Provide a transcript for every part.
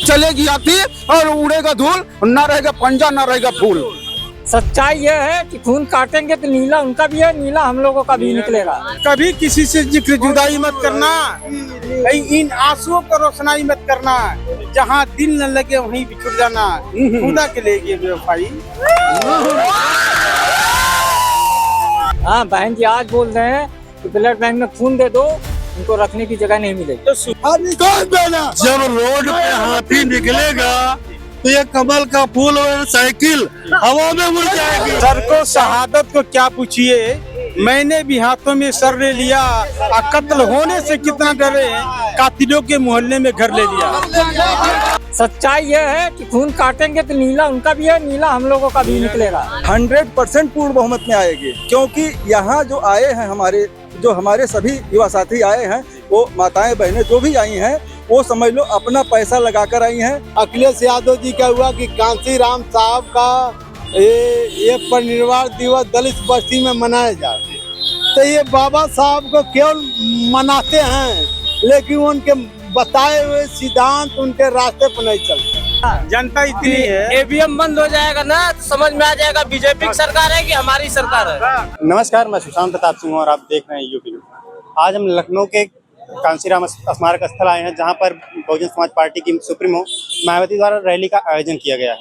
चलेगी हाथी और उड़ेगा धूल, ना रहेगा पंजा ना रहेगा फूल। सच्चाई यह है कि खून काटेंगे तो नीला उनका भी है, नीला हम लोगों का भी निकलेगा। कभी किसी से जिक्र जुदाई मत करना, इन आंसुओं को रोशनाई मत करना, जहाँ दिल न लगे वहीं बिछुड़ जाना, खुदा के लिए ये बेवफाई। हाँ बहन जी आज बोल रहे हैं कि ब्लड बैंक में खून दे दो, उनको रखने की जगह नहीं मिलेगी। जब रोड पे हाथी निकलेगा तो ये कमल का फूल और साइकिल हवा में उड़ जाएगी। सर को शहादत को क्या पूछिए, मैंने भी हाथों में सर ले लिया, कत्ल होने से कितना डरे, कातिलों के मोहल्ले में घर ले लिया। सच्चाई यह है कि खून काटेंगे तो नीला उनका भी है, नीला हम लोगों का भी निकलेगा। 100% पूर्ण बहुमत में आएगी, क्योंकि यहाँ जो आए हैं हमारे सभी युवा साथी आए हैं, वो माताएं बहनें जो भी आई हैं, वो समझ लो अपना पैसा लगाकर आई हैं। अखिलेश यादव जी का हुआ कि कांसी राम साहब का ये परिनिर्वाण दिवस दलित बस्ती में मनाया जाए, तो ये बाबा साहब को केवल मनाते हैं, लेकिन उनके बताए हुए सिद्धांत उनके रास्ते पर नहीं चलते। जनता इतनी है, ईवीएम बंद हो जाएगा ना तो समझ में आ जाएगा बीजेपी की सरकार है कि हमारी सरकार है। नमस्कार, मैं सुशांत प्रताप सिंह और आप देख रहे हैं यूपी न्यूज़। आज हम लखनऊ के कांसीराम स्मारक स्थल आए हैं, जहां पर बहुजन समाज पार्टी की सुप्रीमो मायावती द्वारा रैली का आयोजन किया गया है।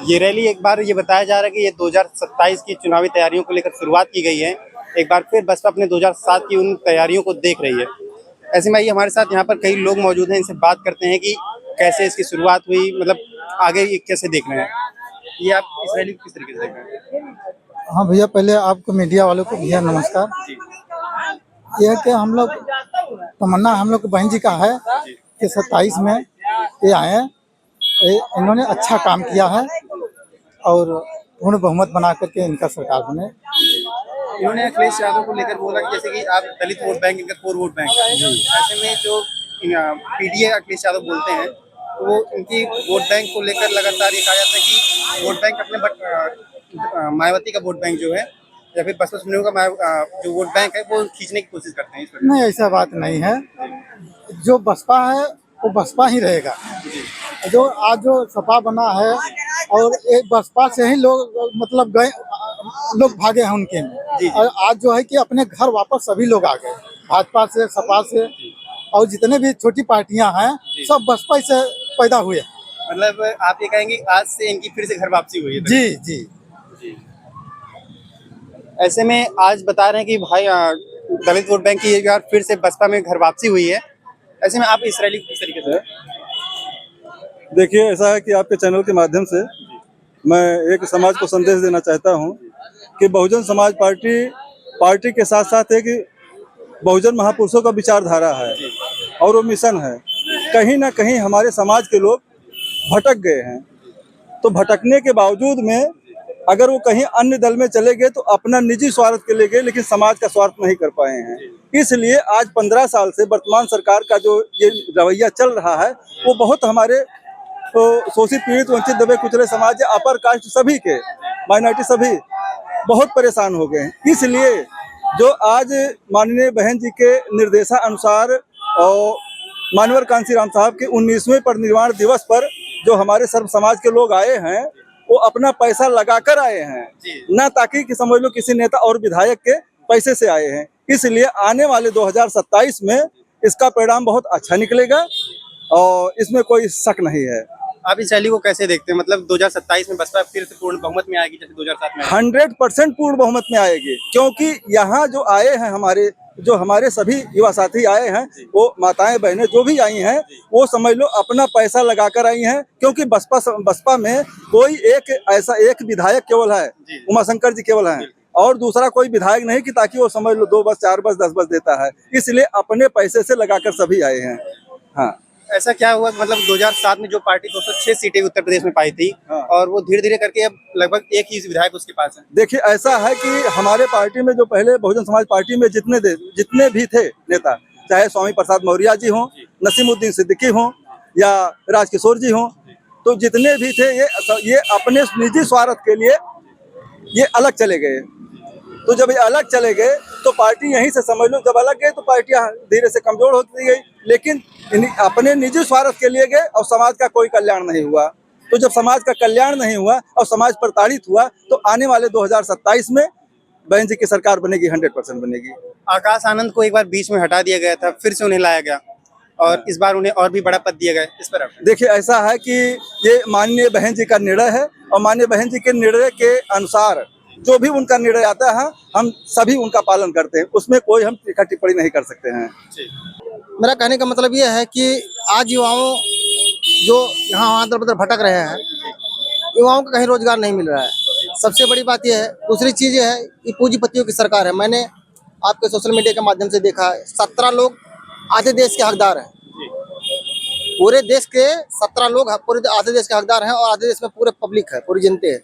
ये रैली एक बार ये बताया जा रहा है कि ये 2027 की चुनावी तैयारियों को लेकर शुरुआत की गई है। एक बार फिर बसपा अपने 2007 की उन तैयारियों को देख रही है। ऐसे में हमारे साथ यहाँ पर कई लोग मौजूद हैं, इनसे बात करते हैं कि कैसे इसकी शुरुआत हुई, मतलब आगे ये कैसे देख रहे हैं। ये आप इस रैली को किस तरीके से देख रहे हैं? हाँ भैया, पहले आपको मीडिया वालों को भैया नमस्कार। यह कि हम लोग तमन्ना हम लोग बहन जी का है कि 27 में ये आए हैं, इन्होंने अच्छा काम किया है और पूर्ण बहुमत बना करके इनका सरकार बने। इन्होंने अखिलेश यादव को लेकर बोला कि जैसे कि आप दलित वोट बैंक, इनका कोर वोट बैंक है। ऐसे में जो पीडीए अखिलेश यादव बोलते हैं, तो वो इनकी वोट बैंक को लेकर लगातार ये कहा जाता है कि वोट बैंक अपने मायावती का वोट बैंक जो है या फिर बसपा सुप्रीमो का जो वोट बैंक है वो खींचने की कोशिश करते हैं। नहीं, ऐसा बात नहीं है। जो बसपा है वो बसपा ही रहेगा। जो आज जो सपा बना है और एक बसपा से ही लोग मतलब गए, लोग भागे हैं उनके में। और आज जो है कि अपने घर वापस सभी लोग आ गए, भाजपा से, सपा से, और जितने भी छोटी पार्टियां हैं सब बसपा से पैदा हुए। मतलब आप ये कहेंगे आज से इनकी फिर से घर वापसी हुई है? जी जी। ऐसे में आज बता रहे हैं कि भाई दलित वोट बैंक की एक बार फिर से बसपा में घर वापसी हुई है। ऐसे में आप इस रैली किस तरीके से? देखिए, ऐसा है कि आपके चैनल के माध्यम से मैं एक समाज को संदेश देना चाहता हूं कि बहुजन समाज पार्टी के साथ साथ एक बहुजन महापुरुषों का विचारधारा है और वो मिशन है। कहीं ना कहीं हमारे समाज के लोग भटक गए हैं, तो भटकने के बावजूद में अगर वो कहीं अन्य दल में चले गए तो अपना निजी स्वार्थ के लिए गए, लेकिन समाज का स्वार्थ नहीं कर पाए हैं। इसलिए आज 15 साल से वर्तमान सरकार का जो ये रवैया चल रहा है वो बहुत हमारे शोषित, पीड़ित, वंचित, दबे कुचले समाज, अपर कास्ट सभी के, माइनॉरिटी सभी बहुत परेशान हो गए हैं। इसलिए जो आज माननीय बहन जी के निर्देशानुसार और मानवर कांसीराम साहब के 19वें परिनिर्वाण दिवस पर जो हमारे सर्व समाज के लोग आए हैं, वो अपना पैसा लगाकर आए हैं, ना ताकि कि समझ लो किसी नेता और विधायक के पैसे से आए हैं। इसलिए आने वाले 2027 में इसका परिणाम बहुत अच्छा निकलेगा और इसमें कोई शक नहीं है। आप इस रैली को कैसे देखते हैं? मतलब 2027 में बसपा फिर से पूर्ण बहुमत में आएगी जैसे 2007 में? 100% पूर्ण बहुमत में आएगी, क्योंकि यहाँ जो आए हैं हमारे सभी युवा साथी आए हैं, वो माताएं बहनें जो भी आई हैं, वो समझ लो अपना पैसा लगाकर आई हैं। क्योंकि बसपा में कोई एक विधायक केवल है, उमाशंकर जी केवल हैं, और दूसरा कोई विधायक नहीं कि ताकि वो समझ लो 2 बस, 4 बस, 10 बस देता है। इसलिए अपने पैसे से लगाकर सभी आए हैं। हाँ, ऐसा क्या हुआ? मतलब 2007 में जो पार्टी 206 सीटें उत्तर प्रदेश में पाई थी, और वो धीरे धीरे करके अब लगभग एक ही विधायक उसके पास है। देखिए, ऐसा है कि हमारे पार्टी में जो पहले बहुजन समाज पार्टी में जितने भी थे नेता, चाहे स्वामी प्रसाद मौर्य जी हों, नसीमुद्दीन सिद्दीकी हों या राजकिशोर जी हों, तो जितने भी थे ये अपने निजी स्वार्थ के लिए ये अलग चले गए। तो जब ये अलग चले गए तो पार्टी यहीं से समझ लो, जब अलग गए तो पार्टियां धीरे से कमजोर होती गई, लेकिन अपने निजी स्वार्थ के लिए गए और समाज का कोई कल्याण नहीं हुआ। तो जब समाज का कल्याण नहीं हुआ और समाज प्रताड़ित हुआ तो आने वाले 2027 में बहन जी की सरकार बनेगी, 100% बनेगी। आकाश आनंद को एक बार बीच में हटा दिया गया था, फिर से उन्हें लाया गया और इस बार उन्हें और भी बड़ा पद दिया गया। इस पर आप देखिए, ऐसा है कि ये माननीय बहन जी का निर्णय है और माननीय बहन जी के निर्णय के अनुसार जो भी उनका निर्णय आता है हम सभी उनका पालन करते हैं, उसमें कोई हम तीखा टिप्पणी नहीं कर सकते हैं। मेरा कहने का मतलब ये है कि आज युवाओं जो यहाँ इधर उधर भटक रहे हैं, युवाओं को कहीं रोजगार नहीं मिल रहा है, सबसे बड़ी बात यह है। दूसरी चीज ये है कि पूंजीपतियों की सरकार है। मैंने आपके सोशल मीडिया के माध्यम से देखा है, 17 लोग आधे देश के हकदार हैं। पूरे देश के 17 लोग पूरे आधे देश के हकदार हैं और आधे देश में पूरे पब्लिक है, पूरी जनते है।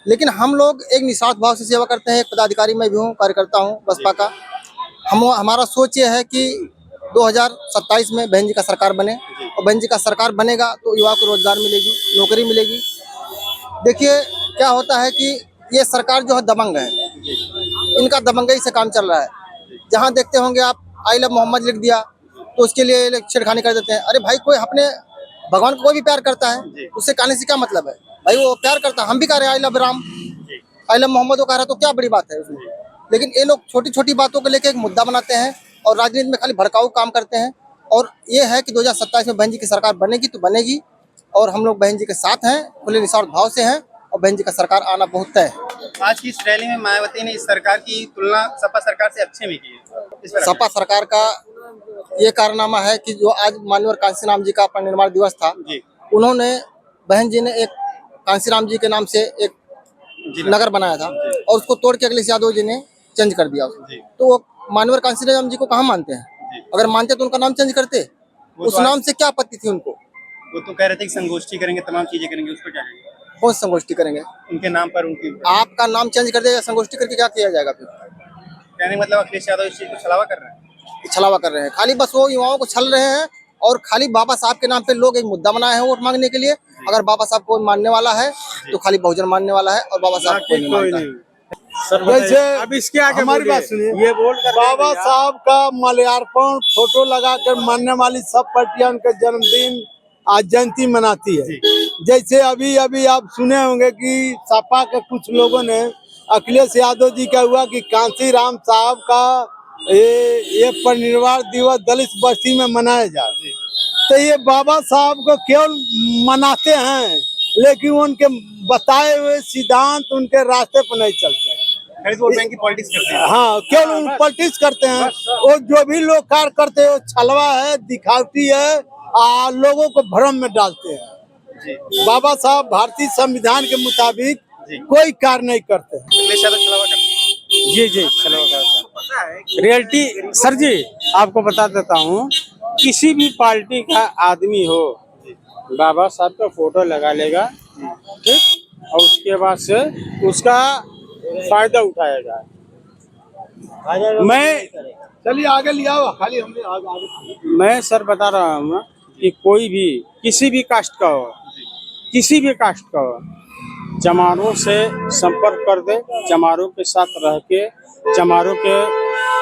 लेकिन हम लोग एक निस्वार्थ भाव से सेवा करते हैं। एक पदाधिकारी मैं भी हूँ, कार्यकर्ता हूँ बसपा का। हमारा सोच ये है कि 2027 में बहन जी का सरकार बने और बहन जी का सरकार बनेगा तो युवा को रोजगार मिलेगी, नौकरी मिलेगी। देखिए क्या होता है कि ये सरकार जो है दबंग है, इनका दबंगई से काम चल रहा है। जहाँ देखते होंगे आप आई लव मोहम्मद लिख दिया तो उसके लिए छेड़खानी कर देते हैं। अरे भाई, कोई अपने भगवान को कोई भी प्यार करता है, उससे कहने से क्या मतलब है भाई? वो प्यार करता है, हम भी कह रहे हैं I love Ram, I love Muhammad वो कह रहा है, तो क्या बड़ी बात है उसमें? लेकिन ये लोग छोटी छोटी बातों को लेकर एक मुद्दा बनाते हैं और राजनीति में खाली भड़काऊ काम करते हैं। और ये है कि 2027 में बहन जी की सरकार बनेगी तो बनेगी और हम लोग बहन जी के साथ हैं, खुले निस्वार्थ भाव से हैं और बहन जी का सरकार आना बहुत तय है। आज की इस रैली में मायावती ने इस सरकार की तुलना सपा सरकार से अच्छे में की है। सपा सरकार का ये कारनामा है कि जो आज माननीय कांशीराम जी का परिनिर्वाण दिवस था, उन्होंने बहन जी ने एक कांशीराम जी के नाम से एक नगर बनाया था और उसको तोड़ के अखिलेश यादव जी ने चेंज कर दिया। तो वो माननीय कांशीराम जी को कहाँ मानते हैं? अगर मानते तो उनका नाम चेंज करते। उस नाम से क्या आपत्ति थी उनको? वो तो कह रहे थे कि संगोष्ठी करेंगे, तमाम चीजें करेंगे, उस पर क्या करेंगे? कौन संगोष्ठी करेंगे? उनके नाम पर उनकी आपका नाम चेंज कर दिया, संगोष्ठी करके क्या किया जाएगा? फिर कहने मतलब अखिलेश यादव इस चीज को छलावा कर रहे हैं। छलावा कर रहे हैं, खाली बस वो युवाओं को छल रहे हैं और खाली बाबा साहब के नाम पे लोग एक मुद्दा बनाए हैं वोट मांगने के लिए। अगर बाबा साहब को मानने वाला है तो खाली बहुजन मानने वाला है और बाबा साहब को नहीं मानता है। जैसे अब इसके आगे हमारी बात सुनिए, ये बोल कर बाबा साहब का माल्यार्पण फोटो लगाकर मानने वाली सब पार्टियां उनका जन्मदिन आज जयंती मनाती है। जैसे अभी अभी आप सुने होंगे कि सपा के कुछ लोगों ने अखिलेश यादव जी का हुआ कि कांशीराम साहब का ये परिनिर्वाण दिवस दलित बस्ती में मनाया जाए। तो ये बाबा साहब को केवल मनाते हैं लेकिन उनके बताए हुए सिद्धांत उनके रास्ते पर नहीं चलते हैं। वोट बैंक की पॉलिटिक्स करते हैं। हाँ, केवल पॉलिटिक्स करते हैं। और जो भी लोग कार्य करते हैं वो छलवा है, दिखावटी है, लोगों को भ्रम में डालते हैं। बाबा साहब भारतीय संविधान के मुताबिक कोई कार्य नहीं करते। जी चलो रियलिटी सर जी आपको बता देता हूँ, किसी भी पार्टी का आदमी हो बाबा साहब का फोटो लगा लेगा, ठीक, और उसके बाद से उसका फायदा उठाया जाए। मैं चलिए आगे लिया खाली हमने आगे मैं सर बता रहा हूँ कि कोई भी किसी भी कास्ट का हो, किसी भी कास्ट का हो, चमारों से संपर्क कर दे, चमारों के साथ रह के, चमारों के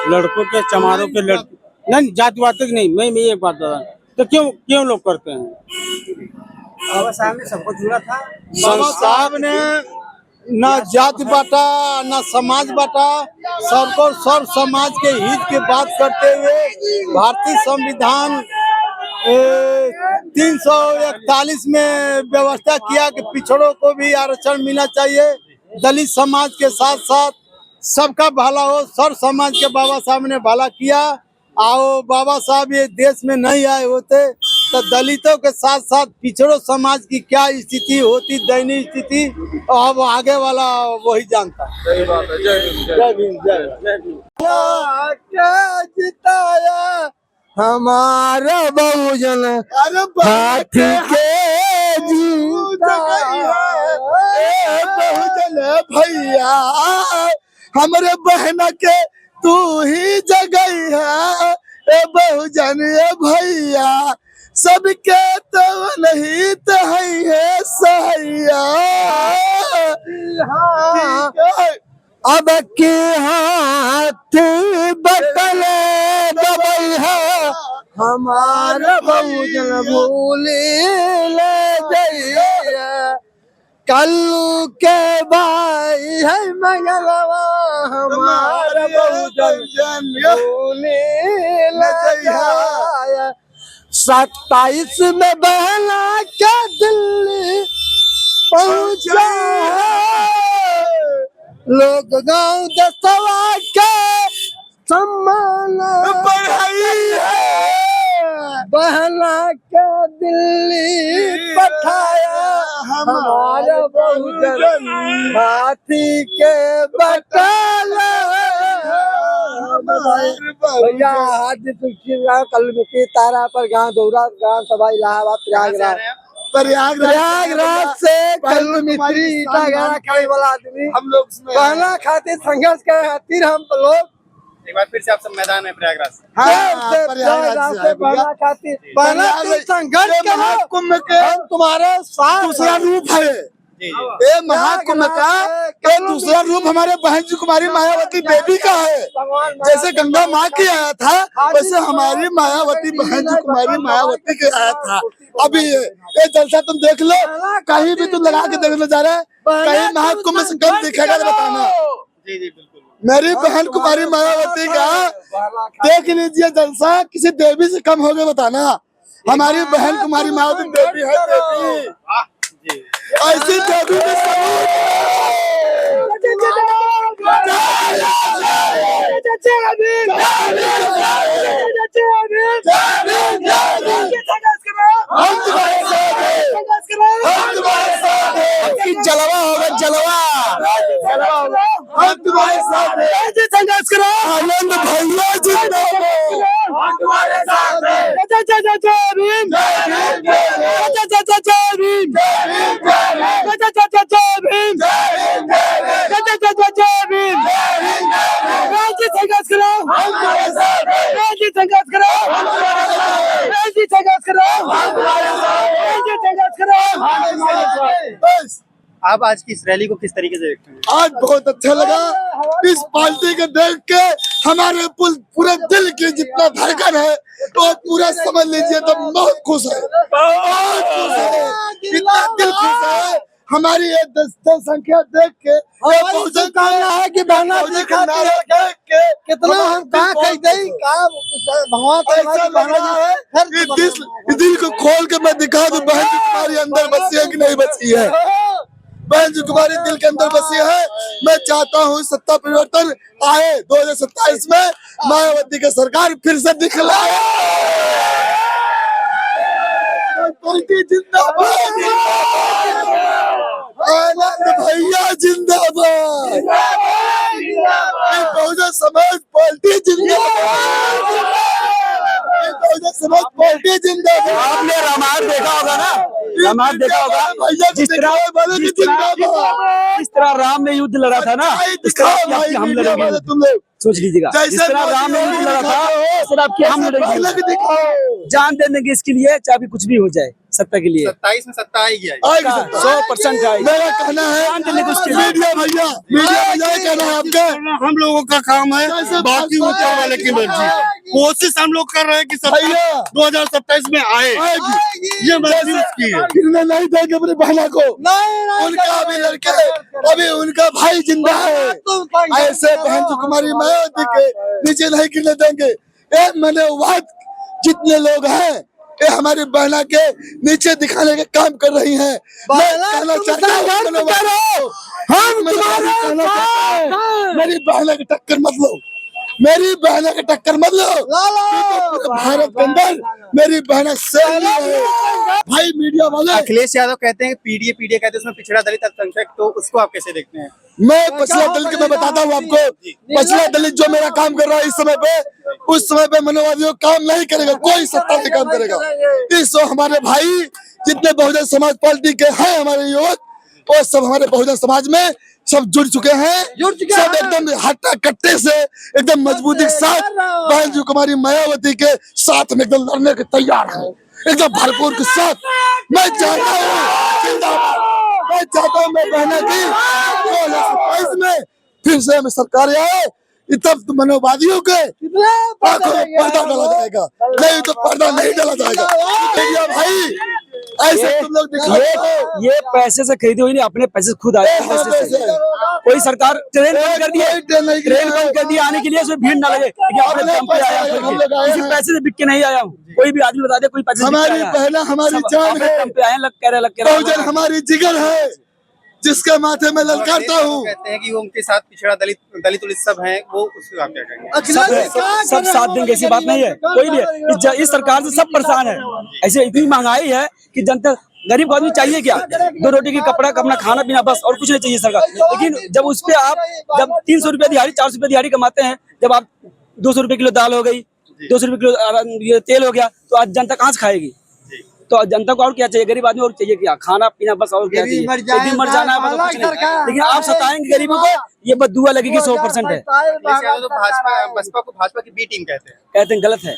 लड़कों के, चमारों के लड़के नहीं, जातिवाद तक नहीं। मैं एक बात बता, तो क्यों लोग करते हैं? बाबा साहब ने सबको जुड़ा था। बाबा साहब ने न जाति बांटा न समाज बांटा, सबको सब समाज के हित की बात करते हुए भारतीय संविधान 341 में व्यवस्था किया कि पिछड़ों को भी आरक्षण मिलना चाहिए। दलित समाज के साथ साथ सबका भला हो, सर्व समाज के बाबा साहब ने भला किया। आओ बाबा साहब ये देश में नहीं आए होते तो दलितों के साथ साथ पिछड़ों समाज की क्या स्थिति होती, दयनीय स्थिति, अब आगे वाला वही जानता। सही बात है। जय हिंद, जय भीम, जय भीम। क्या जिताया हमारा बहुजन हाथ के जीता बहुजन भैया, हमारे बहन के तू ही जगह है बहुजन भैया, सबके तो नहीं तो है सैया। अब के हाथ बटले दबई है हमारा बहुजन भूल ले जइया कल के भाई है मंगलवा हमारा बहुजन भूल ले जइया 27 में बहला के दिल्ली पहुंचा लोग गांव दसवा के सम्मान बढ़ाई है बहला के दिल्ली पठाया हमारा बहुजन हाथी के बटाला भैया हाथ कल मिट्टी तारा पर गांव दौरा ग्राम सभा इलाहाबाद प्रयागराज से कल मिस्त्री ईटा गाड़ा खाने वाला आदमी हम लोग पहला खातिर संघर्ष के खातिर हम लोग एक बार फिर से आप सब मैदान में प्रयागराज से। प्रयागराज से पहला संघर्ष के महाकुंभ के तुम्हारे साथ दूसरा रूप है ये महाकुंभ का ये दूसरा रूप हमारे बहन जी कुमारी मायावती बेबी का है जैसे गंगा माँ की आया था वैसे हमारी मायावती बहन जी कुमारी मायावती के आया था अभी ये जलसा तुम देख लो कहीं भी तुम लगा के देखने जा रहे कहीं महाकुंभ से कम दिखेगा तो बताना जी जी बिल्कुल मेरी बहन कुमारी मायावती का देख लीजिए जलसा किसी देवी से कम हो गया बताना हमारी बहन कुमारी मायावती देवी है देवी ऐसी देवी जलवा होगा जलवा हम तुम्हारे साथ हैं संघर्ष करो आनंद भैया जिंदाबाद तुम्हारे साथ हैं जय भीम आप आज की इस रैली को किस तरीके से देखते हैं? आज बहुत अच्छा लगा इस पार्टी को देख के हमारे पूरे दिल की जितना धड़कन है तो पूरा समझ लीजिए तो बहुत खुश है बहुत खुश है इतना दिल खुश है हमारी ये संख्या देख के बहुत कामना है कि बहना देख के कितना हम भगवान दिल को खोल के मैं दिखा दूं बहन जी तुम्हारी अंदर बसी है कि नहीं बची है बहन जी कुमारी दिल के अंदर बसी है मैं चाहता हूँ सत्ता परिवर्तन आए 2027 में मायावती की सरकार फिर से दिखलाए जिंदाबाद आनंद भैया जिंदाबाद बहुजन समाज पार्टी जिंदाबाद बहुजन समाज पार्टी जिंदाबाद आपने रामायण देखा होगा ना रामायण देखा होगा जिस तरह राम ने युद्ध लड़ा था ना इस तरह हम लड़ेंगे तुम लोग सोच लीजिएगा जिस तरह राम ने युद्ध लड़ा था उस तरह क्या हम लड़ेंगे जान दे देंगे इसके लिए चाहे कुछ भी हो जाए सत्ता के लिए 27 में सत्ता आएगी 100% आएगी मेरा कहना है मीडिया भैया कहना है आपका हम लोगों का काम है बाकी ऊपर वाले की मर्जी कोशिश हम लोग कर रहे हैं कि 2027 में आएगी ये मर्जी उसकी है गिरने नहीं देंगे अपनी बहना को उनका अभी लड़के अभी उनका भाई जिंदा है ऐसे बहन जी कुमारी मायावती के नीचे नहीं गिरने देंगे मैंने वाद जितने लोग हैं ये हमारी बहना के नीचे दिखाने के काम कर रही हैं मैं कहना चाहता हूँ हम मेरी बहना की टक्कर मत लो मेरी बहना की टक्कर मत लो पूरे भारत के अंदर मेरी बहना से भाई मीडिया वाले अखिलेश यादव कहते हैं पीडीए कहते हैं उसमें पिछड़ा दलित अल्पसंख्यक तो उसको आप कैसे देखते हैं? मैं पिछड़ा दलित मैं बताता हूँ आपको पिछड़ा दलित जो मेरा काम कर रहा है इस समय पे उस समय पे मनोवादियों काम नहीं करेगा कोई सत्ता नहीं काम करेगा इस हमारे भाई जितने बहुजन समाज पार्टी के हैं हमारे युवक वो सब हमारे बहुजन समाज में सब जुड़ चुके हैं सब एकदम हट्टा कट्टे से एकदम मजबूती के साथ बहन जी कुमारी मायावती के साथ में एकदम लड़ने के तैयार है एकदम भरपूर के साथ मैं चाहता हूँ जिंदाबाद मैं चाहता हूँ मैं बहना की 2027 में फिर से हम सरकार आए तब मनोवादियों के आंखों में पर्दा डाला जाएगा, नहीं तो पर्दा नहीं डाला जाएगा। मीडिया भाई ऐसे तुम लोग ये पैसे से खरीदी हुई नहीं, अपने पैसे से खुद आए पैसे से। कोई सरकार ट्रेन बंद कर दिया, ट्रेन बंद कर दिया आने के लिए, उसमें भीड़ ना लगे कि आपने दम पे आया, किसी पैसे से बिक के नहीं आया हूँ। कोई भी आदमी बता दे कोई पैसे हमारी पहला हमारी जान है, दम पे आए लग कह रहे बहुजन हमारी जिगर है, जिसके माथे में ललकारता हूँ। कहते हैं कि वो उनके साथ पिछड़ा दलित सब हैं, वो उसको आप क्या कहेंगे? सब साथ देंगे, ऐसी बात नहीं है। कोई भी इस सरकार से सब परेशान है। ऐसे इतनी महंगाई है कि जनता गरीब को आदमी चाहिए क्या, 2 रोटी की कपड़ा अपना खाना पीना बस, और कुछ नहीं चाहिए सरकार। लेकिन जब उस पे आप जब 300 रुपया दिहाड़ी 400 रुपया दिहाड़ी कमाते हैं, जब आप 200 रुपये किलो दाल हो गई, 200 रुपये किलो ये तेल हो गया, तो आज जनता कहाँ से खाएगी? तो जनता को और क्या चाहिए? गरीब आदमी और चाहिए क्या? खाना पीना बस, और क्या चाहिए? मर जाना है मतलब कुछ नहीं। लेकिन आप सताएंगे गरीबों को, ये बददुआ लगेगी 100% है। तो बसपा को भाजपा की बी टीम कहते हैं गलत है,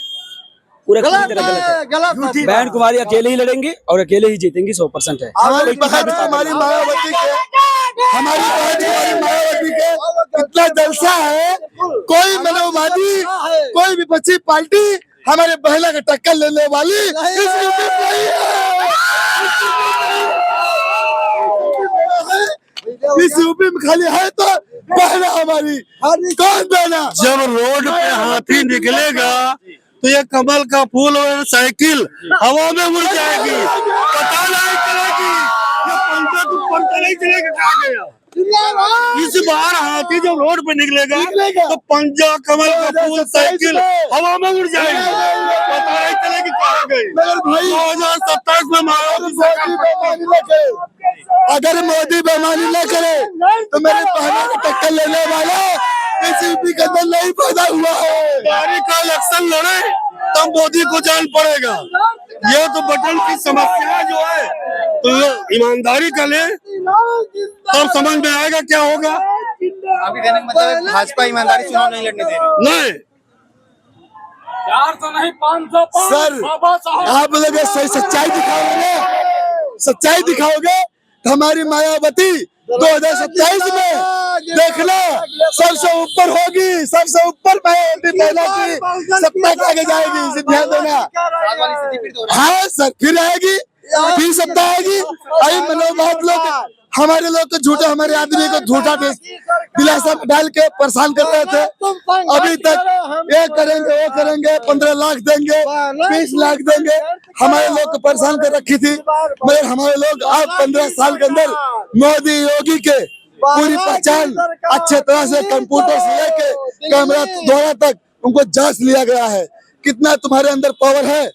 पूरा पूरी तरह गलत है। बहन कुमारी अकेले ही लड़ेंगे और अकेले ही जीतेंगे, 100% है। हमारी मायावती के इतना जलसा है, कोई मनोवादी कोई विपक्षी पार्टी हमारे बहला का टक्कर लेने वाली इस यूपी में खाली है तो बहना हमारी, कौन बहना? जब रोड पे हाथी निकलेगा तो ये कमल का फूल और साइकिल हवा में उड़ जाएगी, पता नहीं चलेगी, ये पंजा तो पंजा नहीं चलेगा, कहाँ गया? इस बार हाथी जब रोड पे निकलेगा तो पंजा कमल का फूल साइकिल हवा में उड़ जाएगी, पता नहीं चलेगी कहाँ गई। 2027 में अगर मोदी बेईमानी न करे तो मेरे बहनों को टक्कर लेने वाला इस यूपी के अंदर नहीं पैदा हुआ है। गाड़ी का इलेक्शन लड़े तब मोदी को जान पड़ेगा। ये तो बटन की समस्या जो है, तो ईमानदारी का ले तब समझ में आएगा क्या होगा। आपके कहने का मतलब है भाजपा ईमानदारी चुनाव नहीं लड़ने दे रही? नहीं, 400 नहीं 500 सर, आप लोग सही सच्चाई दिखाओगे, सच्चाई दिखाओगे तो हमारी मायावती 2027 में देखना सबसे ऊपर होगी, सबसे ऊपर मायावती महिला की सत्ता के आगे जाएगी, इसे ध्यान देना। हाँ सर, फिर आएगी, फिर सत्ता आएगी। आई मनोभाव लोग हमारे लोग को झूठा, हमारे आदमी को झूठा दिलासा डाल के परेशान कर रहे थे। अभी तक ये करेंगे वो करेंगे, 15 लाख देंगे, 20 लाख देंगे, हमारे लोग को परेशान कर रखी थी। मगर हमारे लोग अब 15 साल के अंदर मोदी योगी के पूरी पहचान अच्छे तरह से कंप्यूटर से लेके कैमरा द्वारा तक उनको जांच लिया गया है। कितना तुम्हारे अंदर पावर है।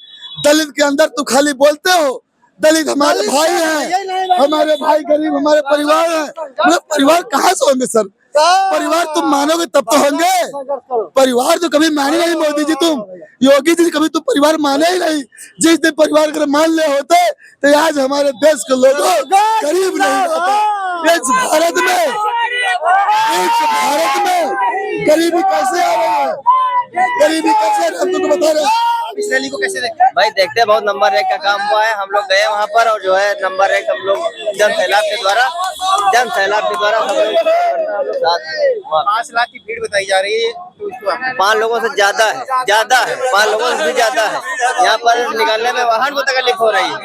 दलित के अंदर तुम खाली बोलते हो, दलित हमारे भाई हैं, हमारे भाई गरीब हमारे परिवार हैं। मतलब परिवार कहाँ से होंगे सर? परिवार तुम मानोगे तब तो होंगे, परिवार तो कभी माने नहीं मोदी जी, तुम योगी जी कभी तुम परिवार माने ही नहीं। जिस दिन परिवार अगर मान ले होते तो आज हमारे देश के लोगों गरीब नहीं होते। इस भारत में गरीबी कैसे आ रही है? गरीबी कैसे हम तो बता रहे हैं। इस रैली को कैसे देखते हैं? भाई देखते हैं, बहुत नंबर 1 का काम हुआ है। हम लोग गए वहाँ पर और जो है नंबर 1 हम लोग जन सैलाब के द्वारा सब लोग 5 लाख की भीड़ बताई जा रही है, तो इसको 5 लोगों से ज्यादा है 5 लोगों से भी ज्यादा है। यहाँ पर निकलने में वाहन को तकलीफ हो रही है,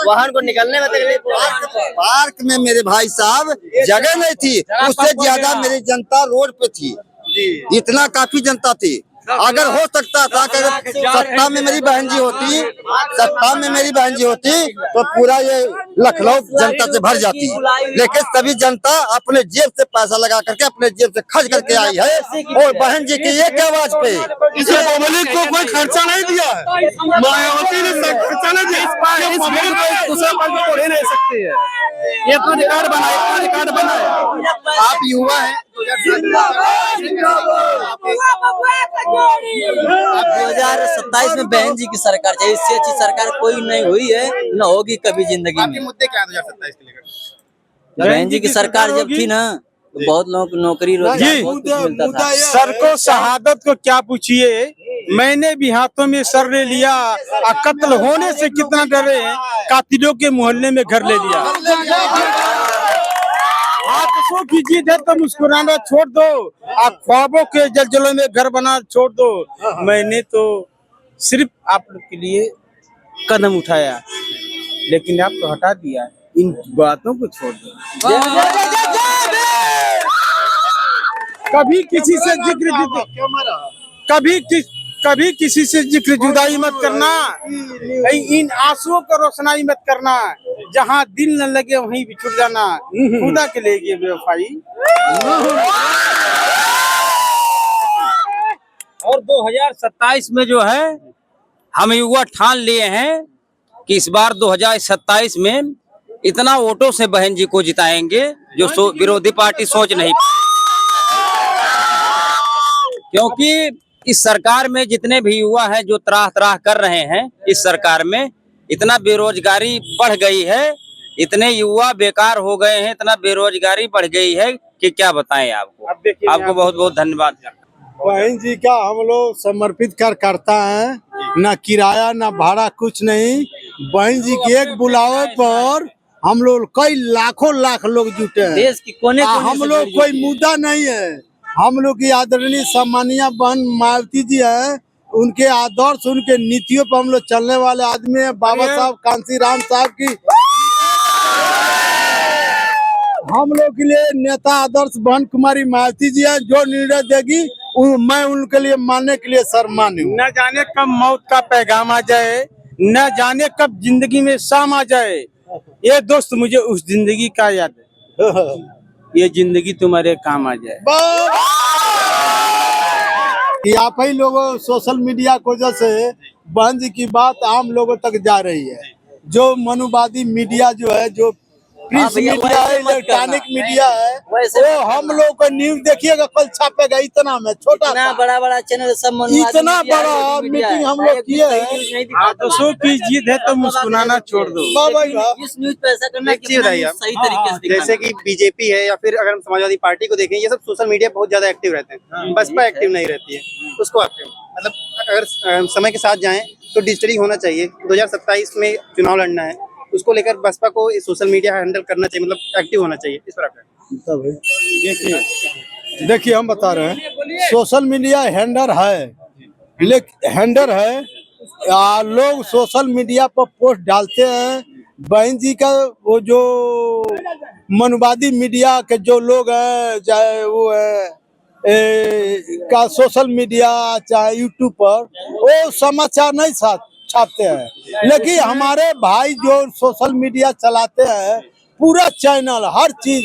वाहन को निकलने में तकलीफ हो रही है। पार्क में मेरे भाई साहब जगह नहीं थी, उससे ज्यादा मेरी जनता रोड पे थी, इतना काफी जनता थी। अगर हो सकता था कि अगर सत्ता में मेरी बहन जी होती तो पूरा ये लखनऊ जनता से भर जाती, लेकिन सभी जनता अपने जेब से पैसा लगा करके अपने जेब से खर्च करके आई है। और बहन जी की एक आवाज पे इसे पब्लिक को कोई खर्चा नहीं दिया है, मायावती ने खर्चा नहीं दिया। नहीं सकती है, ये तो रिकॉर्ड बनाए। आप युवा हैं, 2027 में बहन जी की सरकार चाहिए, इससे अच्छी सरकार कोई नहीं हुई है, न होगी कभी जिंदगी आपके में। मुद्दे क्या है 2027 के लेकर? बहन जी की सरकार जब थी ना, तो बहुत लोगों को नौकरी रोजगार बहुत कुछ मिलता था। सर को शहादत को क्या पूछिए, मैंने भी हाथों में सर ले लिया, कत्ल होने से कितना डरे, कातिलों के मोहल्ले में घर ले लिया। हाथ आंसू की जिद है तो मुस्कुराना छोड़ दो, आप ख्वाबों के जलजलों में घर बना छोड़ दो। मैंने तो सिर्फ आप लोग के लिए कदम उठाया, लेकिन आप तो हटा दिया। इन बातों को छोड़ दो। कभी किसी से कभी किसी से जिक्र जुदाई मत करना, इन आंसुओं को रोशनाई मत करना, जहाँ दिल न लगे वहीं बिछुड़ जाना, खुदा के लिए ये बेवफाई। और 2027 में जो है हम युवा ठान लिए हैं कि इस बार 2027 में इतना वोटों से बहन जी को जिताएंगे जो विरोधी पार्टी सोच नहीं, क्योंकि इस सरकार में जितने भी युवा हैं जो त्राह त्राह कर रहे हैं, इस सरकार में इतना बेरोजगारी बढ़ गई है, इतने युवा बेकार हो गए हैं, इतना बेरोजगारी बढ़ गई है कि क्या बताएं आपको। आपको बहुत बहुत धन्यवाद। बहन जी का हम लोग समर्पित करता है, न किराया न भाड़ा कुछ नहीं। बहन जी के एक बुलावे पर हम लोग कई लाखों लाख लोग जुटे हैं। देश की कोने हम लोग कोई मुद्दा नहीं है। हम लोग की आदरणीय सम्मानीय बहन मायावती जी हैं, उनके आदर्श उनके नीतियों पर हम लोग चलने वाले आदमी हैं। बाबा साहब कांसीराम साहब की हम लोग के लिए नेता आदर्श बहन कुमारी मायावती जी हैं। जो निर्णय देगी मैं उनके लिए मानने के लिए शर्मानी हूँ। न जाने कब मौत का पैगाम आ जाए, न जाने कब जिंदगी में शाम आ जाए। ये दोस्त मुझे उस जिंदगी का याद है, ये जिंदगी तुम्हारे काम आ जाए। आप ही लोगों सोशल मीडिया की वजह से बहन जी की बात आम लोगों तक जा रही है। जो मनुवादी मीडिया जो है, जो प्रिंट मीडिया है, इलेक्ट्रॉनिक मीडिया है, वो हम लोग को न्यूज देखिएगा कल छापेगा। इतना में छोटा बड़ा चैनल सब इतना बड़ा मीटिंग हम लोग किए हैं। आदर्शों की जिद है तो मुस्कुराना छोड़ दो। इस न्यूज पे ऐसा करना एक चीज बताइए आप, सही तरीके से जैसे कि बीजेपी है या फिर अगर हम समाजवादी पार्टी को देखें, ये सब सोशल मीडिया बहुत ज्यादा एक्टिव रहते हैं, बसपा एक्टिव नहीं रहती है। उसको आप मतलब अगर समय के साथ जाएं तो डिजिटली होना चाहिए। 2027 में चुनाव लड़ना है, उसको लेकर बसपा को सोशल मीडिया हैंडल करना चाहिए, मतलब एक्टिव होना चाहिए। इस पर देखिए हम बता रहे हैं सोशल मीडिया हैंडल है, लोग सोशल मीडिया पर पोस्ट डालते हैं। बहन जी का वो जो मनुवादी मीडिया के जो लोग हैं, चाहे वो है का सोशल मीडिया चाहे यूट्यूब पर, वो समाचार नहीं छापते हैं। लेकिन हमारे भाई जो सोशल मीडिया चलाते हैं, पूरा चैनल हर चीज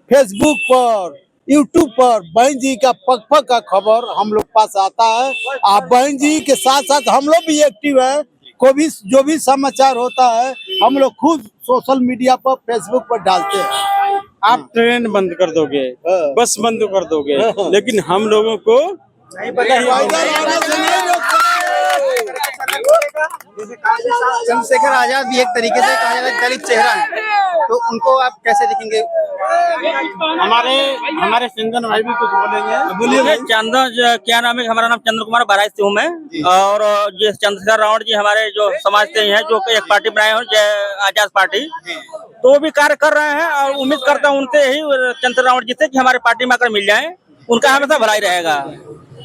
फेसबुक पर यूट्यूब पर बहन जी का पग का खबर हम लोग पास आता है। आप बहन जी के साथ साथ हम लोग भी एक्टिव है। कोई भी जो भी समाचार होता है हम लोग खुद सोशल मीडिया पर फेसबुक पर डालते हैं। आप ट्रेन बंद कर दोगे, बस बंद कर दोगे, लेकिन हम लोगों को नहीं चंद्रशेखर आजाद भी एक तरीके से कहा जाए दलित चेहरा है, तो उनको आप कैसे दिखेंगे? हमारे चंदन भाई भी कुछ बोलेंगे। बोलिए। चंदन क्या नाम है? हमारा नाम चंद्र कुमार बहराइच से हूँ मैं। और जो चंद्रशेखर रावण जी हमारे जो समाज के हैं, जो एक पार्टी बनाए हैं आजाद पार्टी, तो वो भी कार्य कर रहे हैं और उम्मीद करता हूँ उनसे ही चंद्र रावण जी से कि हमारे पार्टी में आकर मिल जाए, उनका हमेशा भलाई रहेगा।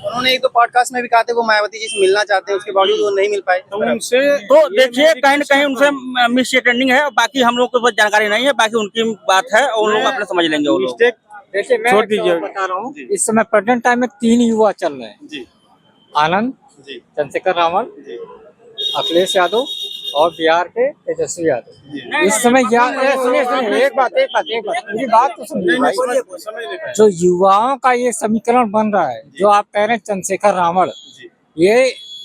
उन्होंने एक दो पॉडकास्ट में भी कहा था वो मायावती जी से मिलना चाहते हैं, उसके बावजूद वो नहीं मिल पाए। तो उनसे तो देखिए कहीं न कहीं उनसे मिस अटेंडिंग है, बाकी हम लोग को कुछ जानकारी नहीं है, बाकी उनकी बात है और उन लोग अपने समझ लेंगे। वो लोग देखिए मैं छोड़ दीजिए। बता रहा हूँ, इस समय प्रेजेंट टाइम में 3 युवा चल रहे हैं, आनंद, चंद्रशेखर रावण, अखिलेश यादव और बिहार के तेजस्वी यादव। इस समय सुनिए एक बात मेरी बात तो सुनिए भाई। जो युवाओं का ये समीकरण बन रहा है, जो आप कह रहे हैं चंद्रशेखर रावण, ये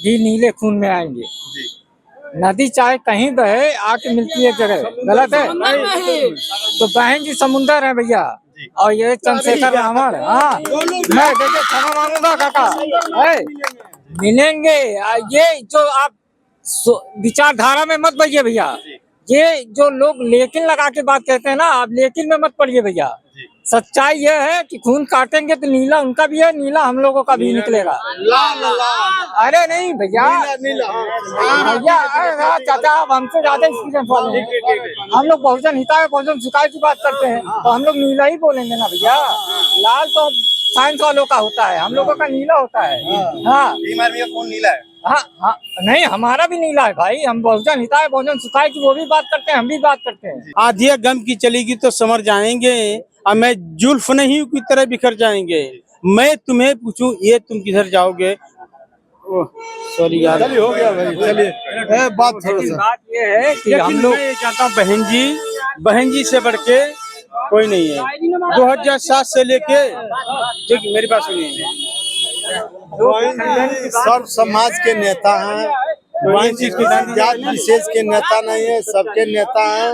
भी नीले खून में आएंगे। नदी चाहे कहीं बहे, आके मिलती है जगह, गलत है? तो बहन जी समुंदर है भैया, और ये चंद्रशेखर रावण, हाँ मैं देखिए क्षमा मांगूंगा काका, मिलेंगे। ये जो आप विचारधारा में मत पड़िए भैया, ये जो लोग लेकिन लगा के बात कहते हैं ना, आप लेकिन में मत पड़िए भैया। सच्चाई ये है कि खून काटेंगे तो नीला उनका भी है, नीला हम लोगों का भी निकलेगा। अरे नहीं भैया, भैया अरे चाचा आप हमसे ज्यादा एक्सपीरियंस वाले हैं। हम लोग बहुजन हिताय बहुजन सुखाय की बात करते हैं तो हम लोग नीला ही बोलेंगे ना भैया। लाल तो साइंस वालों का होता है, हम लोगों का नीला होता है। हाँ कौन नीला है? हाँ हाँ, नहीं हमारा भी नीला है भाई। हम बहुजन हिताय बहुजन सुखाय की वो भी बात करते हैं, हम भी बात करते हैं। आधिया गम की चलेगी तो समर जाएंगे, और मैं जुल्फ नहीं की तरह बिखर जाएंगे। मैं तुम्हें पूछूं ये तुम किधर जाओगे? सॉरी यार, हो गया भाई, चलिए बात थोड़ा सा। बात ये है कि हम लोग मैं ये चाहता हूँ बहन जी से बढ़ के कोई नहीं है। 2007 से लेके, ठीक मेरी बात सुनिए, सब समाज के नेता हैं, बहन जी किसी जात विशेष के नेता नहीं है, सबके नेता हैं।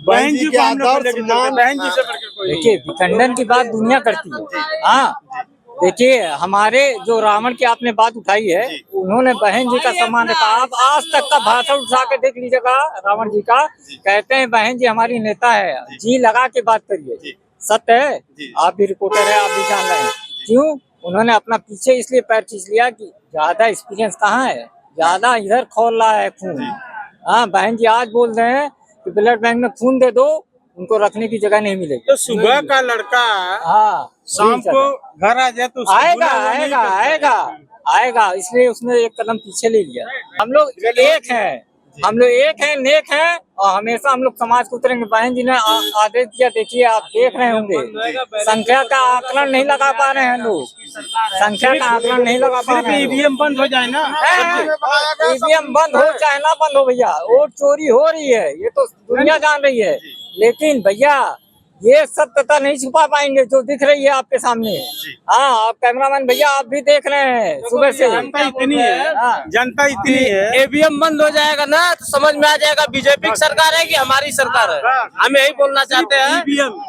बहन जी के आदर्श मान, बहन जी से बढ़ के कोई नहीं। देखिए विखंडन की बात दुनिया करती है। हाँ देखिए हमारे जो रावण की आपने बात उठाई है, उन्होंने बहन जी का सम्मान रखा। आप आज तक का भाषण उठा के देख लीजिएगा रावण जी का, कहते हैं बहन जी हमारी नेता है, जी लगा के बात करिए। सत्य है, आप भी रिपोर्टर है, आप भी जान रहे हैं। क्यों उन्होंने अपना पीछे इसलिए पैर खींच लिया कि ज्यादा एक्सपीरियंस कहाँ है, ज्यादा इधर खोल रहा है खून। हाँ बहन जी आज बोल रहे हैं कि ब्लड बैंक में खून दे दो, उनको रखने की जगह नहीं मिलेगी। तो सुबह का लड़का हाँ शाम को घर आ जाए तो उसको आएगा बुलाना नहीं आएगा करते। आएगा आएगा, इसलिए उसने एक कदम पीछे ले लिया। हम लोग एक हैं, हम लोग एक हैं, नेक हैं, और हमेशा हम लोग समाज को उतरेंगे। बहन जी ने आदेश दिया, देखिए आप देख रहे होंगे, संख्या का आकलन नहीं लगा पा रहे हैं लोग, संख्या का आकलन नहीं लगा पा रहे हैं। ईवीएम बंद हो जाए ना, ईवीएम बंद हो चाहे ना बंद हो भैया, वोट चोरी हो रही है, ये तो दुनिया जान रही है। लेकिन भैया ये सत्यता नहीं छुपा पाएंगे जो दिख रही है आपके सामने। हाँ आप कैमरामैन भैया आप भी देख रहे हैं सुबह से। जनता इतनी है, हाँ। जनता इतनी है। ईवीएम बंद हो जाएगा ना तो समझ में आ जाएगा बीजेपी की सरकार है कि हमारी सरकार है। हम यही बोलना चाहते हैं,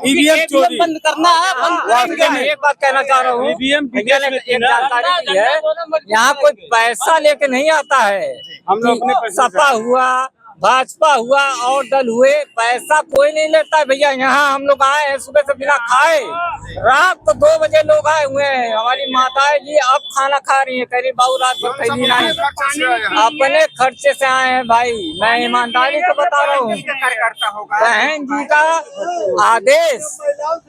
ईवीएम चोरी बंद करना है, बंद मैं एक बात कहना चाह रहा हूँ, ईवीएम भैया ने एक जानकारी दी है, यहाँ कोई पैसा लेके नहीं आता है। हम लोग अपने पैसे से- सपा हुआ, भाजपा हुआ और दल हुए, पैसा कोई नहीं लेता है भैया। यहाँ हम लोग आए हैं सुबह से बिना खाए, रात को 2 बजे लोग आए हुए हैं। हमारी माताएं जी अब खाना खा रही हैं, करीब बाबू रात भर खैली नहीं, अपने खर्चे से आए हैं भाई। मैं ईमानदारी से बता रहा हूँ, बहन जी का आदेश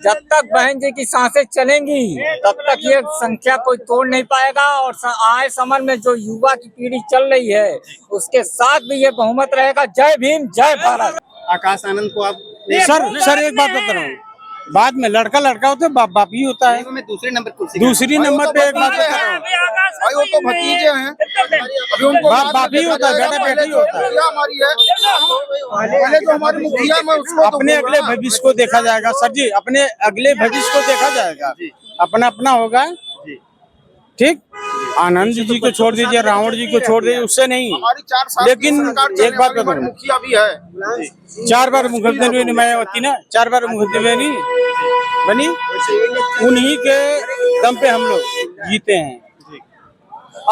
जब तक बहन जी की सांसें चलेंगी तब तक ये संख्या कोई तोड़ नहीं पाएगा। और आए समर में जो युवा की पीढ़ी चल रही है उसके साथ भी ये बहुमत रहेगा। जय भीम, जय भारत। आकाश आनंद को आप सर एक बात बता रहा हूँ, बाद में लड़का लड़का होता है, बाप बाप ही होता है। मैं दूसरे नंबर कुर्सी दूसरी नंबर पे एक बात बता रहा हूँ, भाई वो तो भतीजे हैं, अभी उनको बाप बाप ही होता है, बेटा बेटी होता है। हमारी है, पहले जो हमारी मुखिया में उसको तो अपने अगले भविष्य को देखा जाएगा सर जी, अपने अगले भविष्य को देखा जाएगा, अपना अपना होगा। ठीक, आनंद जी को छोड़ दीजिए, रावण जी को छोड़ दीजिए, उससे नहीं। हमारी 4 साल लेकिन एक बात बताऊं, मुखिया भी है, 4 बार मुख्यमंत्री नुमाया होती ना, 4 बार मुख्यमंत्री नहीं बनी, उन्हीं के दम पे हम लोग जीते हैं।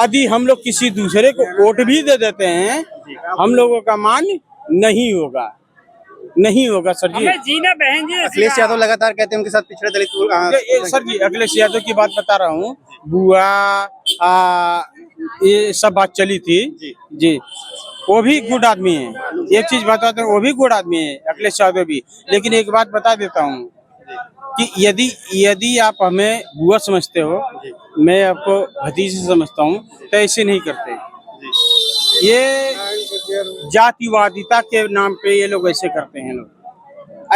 यदि हम लोग किसी दूसरे को वोट भी दे देते हैं, हम लोगों का मान नहीं होगा, नहीं होगा सर जी। अखिलेश यादव लगातार कहते हैं उनके साथ पिछड़े दलित सर जी अखिलेश यादव की बात बता रहा हूँ, बुआ ये सब बात चली थी जी, वो भी गुड आदमी है। एक चीज बताता हूँ, वो भी गुड आदमी है अखिलेश यादव भी। लेकिन एक बात बता देता हूँ कि यदि आप हमें बुआ समझते हो, मैं आपको भतीजे समझता हूँ, तो ऐसे नहीं करते। ये जातिवादिता के नाम पे ये लोग ऐसे करते हैं। लोग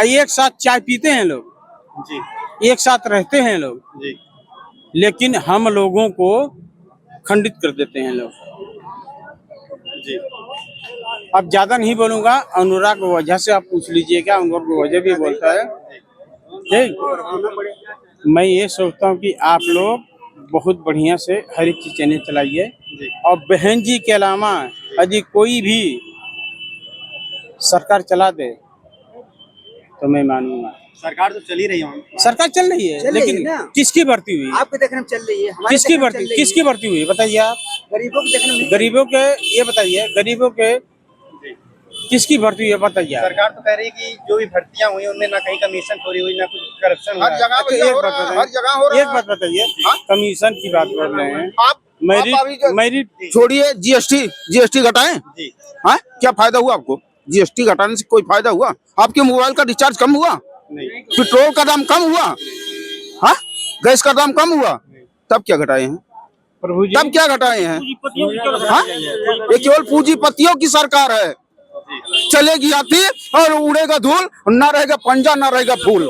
एक साथ चाय पीते हैं, लोग एक साथ रहते हैं लोग, लेकिन हम लोगों को खंडित कर देते हैं लोग। अब ज्यादा नहीं बोलूंगा, अनुराग वजह से आप पूछ लीजिएगा, अनुराग वजह भी बोलता है। ठीक, मैं ये सोचता हूँ कि आप लोग बहुत बढ़िया से हर एक चीज चैनल चलाइए, और बहन जी के अलावा यदि कोई भी सरकार चला दे तो मैं मानूंगा। सरकार तो चल ही रही है, सरकार चल रही है, लेकिन किसकी भर्ती हुई? आपके देखने में चल रही है, किसकी भर्ती हुई बताइए आप? गरीबों के देखने में। गरीबों के ये बताइए, गरीबों के किसकी भर्ती हुई है बताइए आप। सरकार तो कह रही है कि जो भी भर्तियां हुई उनमें ना कहीं कमीशन खोरी हुई ना कुछ करप्शन हुआ है। एक बात बताइए कमीशन की बात कर रहे हैं मेरी छोड़िए जीएसटी घटाएं जी हाँ क्या फायदा हुआ आपको? जीएसटी घटाने से कोई फायदा हुआ? आपके मोबाइल का रिचार्ज कम हुआ? नहीं पेट्रोल का दाम कम हुआ? हाँ गैस का दाम कम हुआ? तब क्या घटाए हैं? प्रभु जी तब क्या घटाए हैं? हाँ ये केवल पूंजीपतियों की सरकार है। चलेगी आती और उड़ेगा धूल, ना रहेगा पंजा ना रहेगा फूल।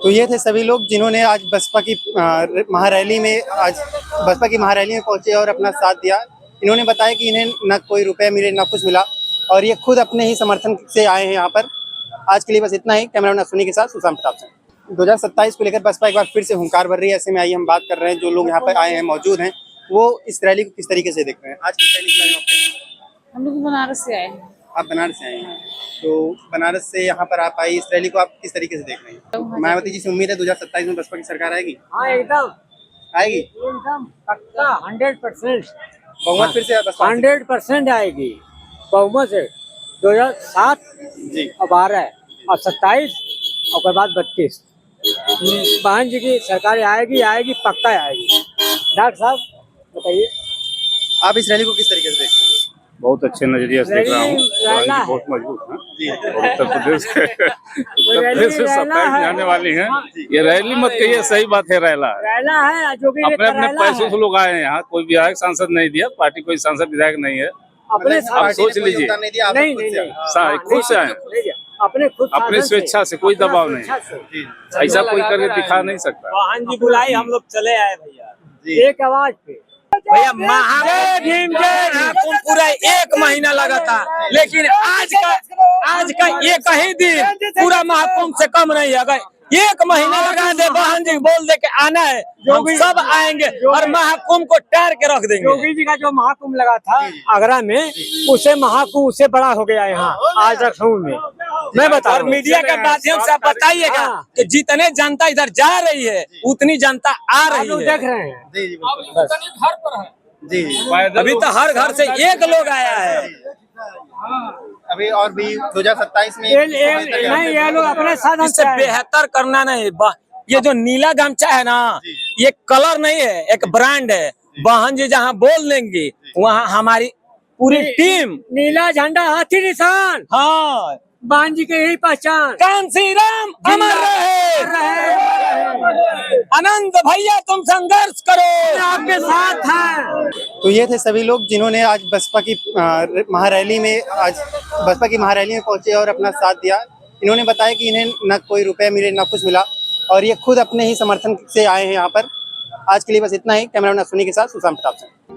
तो ये थे सभी लोग जिन्होंने आज बसपा की महारैली में पहुंचे और अपना साथ दिया। इन्होंने बताया कि इन्हें न कोई रुपए मिले ना कुछ मिला और ये खुद अपने ही समर्थन से आए हैं यहाँ पर। आज के लिए बस इतना ही। कैमरामैन अश्विनी के साथ सुशांत प्रताप सिंह। 2027 को लेकर बसपा एक बार फिर से हुंकार भर रही है। ऐसे में आइए हम बात कर रहे हैं जो लोग यहाँ पर आए हैं मौजूद हैं वो इस रैली को किस तरीके से देख रहे हैं। आज की रैली के बारे में हम लोग बनारस से आए हैं। आप बनारस से आए हैं तो बनारस से यहाँ पर आप आई, इस रैली को आप किस तरीके से देख रहे हैं? मायावती जी से उम्मीद है 2027 में बसपा की सरकार आएगी? हाँ एकदम आएगी एकदम पक्का 100%। बहुमत फिर से बसपा 100% आएगी बहुमत से। 2007 जी और 12 और 27 और उसके बाद 32 बहन जी की सरकार आएगी पक्का आएगी। डॉक्टर साहब बताइए आप इस रैली को किस तरीके से देखते हैं? बहुत अच्छे नजरिए से देख रहा हूँ। रैला बहुत मजबूत है और उत्तर प्रदेश में 27 में आने वाली हैं। ये रैली मत कहिए, सही बात है रैला है जो भी अपने अपने पैसों से लोग आए हैं यहाँ। कोई विधायक सांसद नहीं दिया, पार्टी कोई सांसद विधायक नहीं है। अपने आप सोच लीजिए नहीं खुद से आए, अपने स्वेच्छा से, कोई दबाव नहीं। ऐसा कोई करके दिखा नहीं सकता। वाहन जी बुलाई हम लोग चले आए भैया एक आवाज पे। भैया महाकुंभ पूरा 1 महीना लगा था लेकिन आज का एक ही दिन पूरा महाकुंभ से कम नहीं है। अगर 1 महीना लगा दे बहन जी बोल दे के आना है हम सब आएंगे और महाकुंभ को टार के रख देंगे। योगी जी का जो महाकुंभ लगा था आगरा में उसे महाकुंभ उससे बड़ा हो गया यहाँ आज लखनऊ में। मैं बता और मीडिया के माध्यम से आप बताइएगा कि जितने जनता इधर जा रही है उतनी जनता आ रही है। देख रहे हैं जी अभी तो हर घर से एक लोग आया है। अभी और भी 2027 में नहीं ये लोग अपने साधन से बेहतर करना नहीं। ये जो नीला गमछा है ना ये कलर नहीं है, एक ब्रांड है। बहन जी जहाँ बोल देंगी वहाँ हमारी पूरी टीम नीला झंडा हाथी निशान। हाँ बहन जी की यही पहचान। कांसी राम अमर रहे। आनंद भैया तुम संघर्ष करो आपके साथ हैं। तो ये थे सभी लोग जिन्होंने आज बसपा की महारैली में पहुंचे और अपना साथ दिया। इन्होंने बताया कि इन्हें न कोई रुपए मिले ना कुछ मिला और ये खुद अपने ही समर्थन से आए हैं यहाँ पर। आज के लिए बस इतना ही। कैमरामैन अश्विनी के साथ सुशांत प्रताप सिंह।